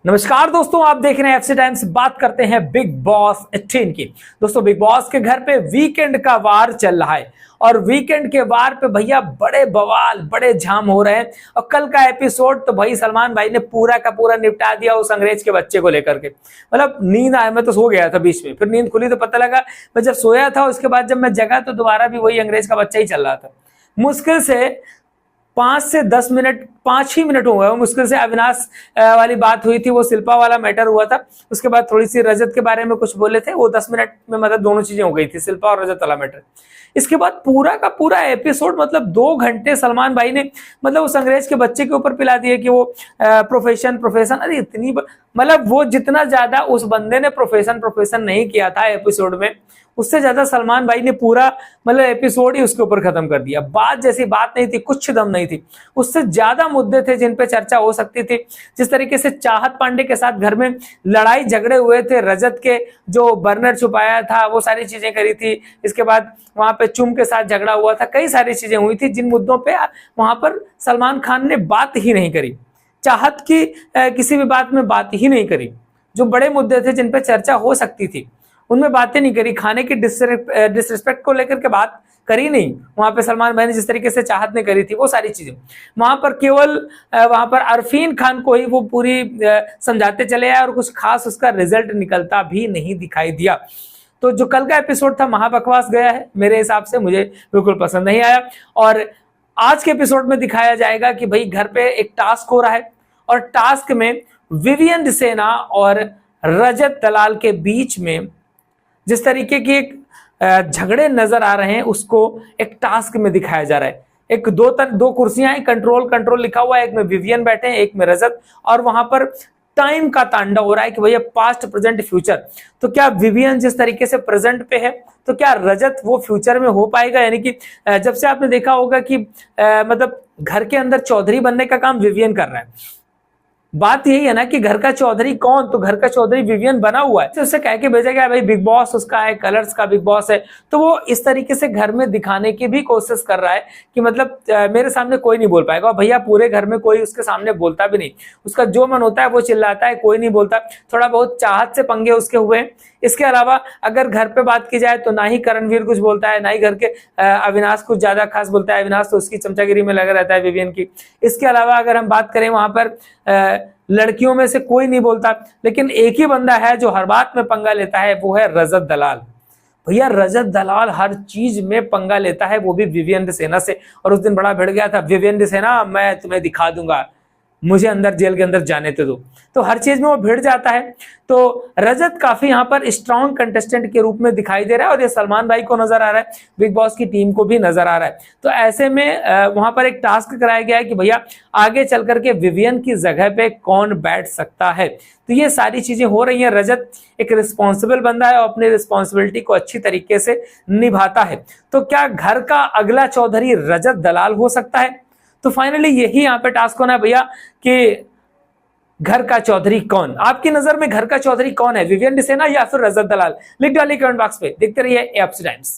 नमस्कार दोस्तों, आप देख रहे हैं एफसी टाइम्स। बात करते हैं बिग बॉस 18 की। दोस्तों, बिग बॉस के घर पे वीकेंड का वार चल रहा है और वीकेंड के वार पे भैया बड़े बवाल, बड़े झाम हो रहे हैं। और कल का एपिसोड तो भाई सलमान भाई ने पूरा का पूरा निपटा दिया उस अंग्रेज के बच्चे को लेकर के। मतलब नींद आया, मैं तो सो गया था बीच में, फिर नींद खुली तो पता लगा मैं जब सोया था उसके बाद जब मैं जगा तो दोबारा भी वही अंग्रेज का बच्चा ही चल रहा था। मुश्किल से 5 से 10 मिनट, 5 ही मिनट हो गए मुश्किल से। अविनाश वाली बात हुई थी, वो शिल्पा वाला मैटर हुआ था। उसके बाद थोड़ी सी रजत के बारे में कुछ बोले थे, वो 10 मिनट में मतलब दोनों चीजें हो गई थी, शिल्पा और रजत वाला मैटर। इसके बाद पूरा का पूरा एपिसोड मतलब 2 घंटे सलमान भाई ने मतलब उस अंग्रेज के बच्चे के ऊपर पिला दिए कि वो प्रोफेशन। अरे इतनी मतलब वो जितना ज्यादा उस बंदे ने प्रोफेशन नहीं किया था एपिसोड में, उससे ज्यादा सलमान भाई ने पूरा मतलब एपिसोड ही उसके ऊपर खत्म कर दिया। बात जैसी बात नहीं थी, कुछ दम नहीं थी। उससे ज्यादा मुद्दे थे जिन पे चर्चा हो सकती थी। जिस तरीके से चाहत पांडे के साथ घर में लड़ाई झगड़े हुए थे, रजत के जो बर्नर छुपाया था वो सारी चीजें करी थी। इसके बाद वहां पे चुम के साथ झगड़ा हुआ था, कई सारी चीजें हुई थी जिन मुद्दों पे वहां पर सलमान खान ने बात ही नहीं करी। चाहत की किसी भी बात में बात ही नहीं करी। जो बड़े मुद्दे थे जिन पे चर्चा हो सकती थी उनमें बातें नहीं करी। खाने की डिसरिस्पेक्ट को लेकर के बात करी नहीं वहां पे सलमान भाई ने, जिस तरीके से चाहत ने करी थी वो सारी चीजें। वहां पर केवल वहां पर अरफीन खान को ही वो पूरी समझाते चले आए और कुछ खास उसका रिजल्ट निकलता भी नहीं दिखाई दिया। तो जो कल का एपिसोड था महाबकवास गया है मेरे हिसाब से, मुझे बिल्कुल पसंद नहीं आया। और आज के एपिसोड में दिखाया जाएगा कि भाई घर पे एक टास्क हो रहा है और टास्क में विवियन डिसेना और रजत दलाल के बीच में जिस तरीके की एक झगड़े नजर आ रहे हैं उसको एक टास्क में दिखाया जा रहा है। एक दो कुर्सियां हैं, कंट्रोल लिखा हुआ है, एक में विवियन बैठे हैं, एक में रजत। और वहां पर टाइम का तांडव हो रहा है कि भैया पास्ट प्रेजेंट फ्यूचर। तो क्या विवियन जिस तरीके से प्रेजेंट पे है तो क्या रजत वो फ्यूचर में हो पाएगा? यानी कि जब से आपने देखा होगा कि मतलब घर के अंदर चौधरी बनने का काम विवियन कर रहा है। बात यही है ना कि घर का चौधरी कौन? तो घर का चौधरी विवियन बना हुआ है। तो उससे कह के भेजा गया भाई बिग बॉस उसका है, कलर्स का बिग बॉस है। तो वो इस तरीके से घर में दिखाने की भी कोशिश कर रहा है कि मतलब मेरे सामने कोई नहीं बोल पाएगा। और भैया पूरे घर में कोई उसके सामने बोलता भी नहीं, उसका जो मन होता है वो चिल्लाता है, कोई नहीं बोलता। थोड़ा बहुत चाहत से पंगे उसके हुए हैं। इसके अलावा अगर घर पे बात की जाए तो ना ही करणवीर कुछ बोलता है, ना ही घर के अविनाश कुछ ज्यादा खास बोलता है। अविनाश तो उसकी चमचागिरी में लगा रहता है विवियन की। इसके अलावा अगर हम बात करें वहां पर लड़कियों में से कोई नहीं बोलता, लेकिन एक ही बंदा है जो हर बात में पंगा लेता है, वो है रजत दलाल। भैया रजत दलाल हर चीज में पंगा लेता है, वो भी विवियन डिसेना से। और उस दिन बड़ा भिड़ गया था, विवियन डिसेना मैं तुम्हें दिखा दूंगा, मुझे अंदर जेल के अंदर जाने दो। तो हर चीज में वो भिड़ जाता है। तो रजत काफी यहाँ पर स्ट्रॉन्ग कंटेस्टेंट के रूप में दिखाई दे रहा है और ये सलमान भाई को नजर आ रहा है, बिग बॉस की टीम को भी नजर आ रहा है। तो ऐसे में वहां पर एक टास्क कराया गया है कि भैया आगे चल करके विवियन की जगह पे कौन बैठ सकता है। तो ये सारी चीजें हो रही हैं। रजत एक रिस्पॉन्सिबल बंदा है और अपनी रिस्पॉन्सिबिलिटी को अच्छी तरीके से निभाता है। तो क्या घर का अगला चौधरी रजत दलाल हो सकता है? तो फाइनली यही यहाँ पे टास्क होना है भैया कि घर का चौधरी कौन? आपकी नजर में घर का चौधरी कौन है, विवियन डिसेना या फिर रजत दलाल? लिख डालिए कमेंट बॉक्स पे। देखते रहिए एफसी टाइम्स।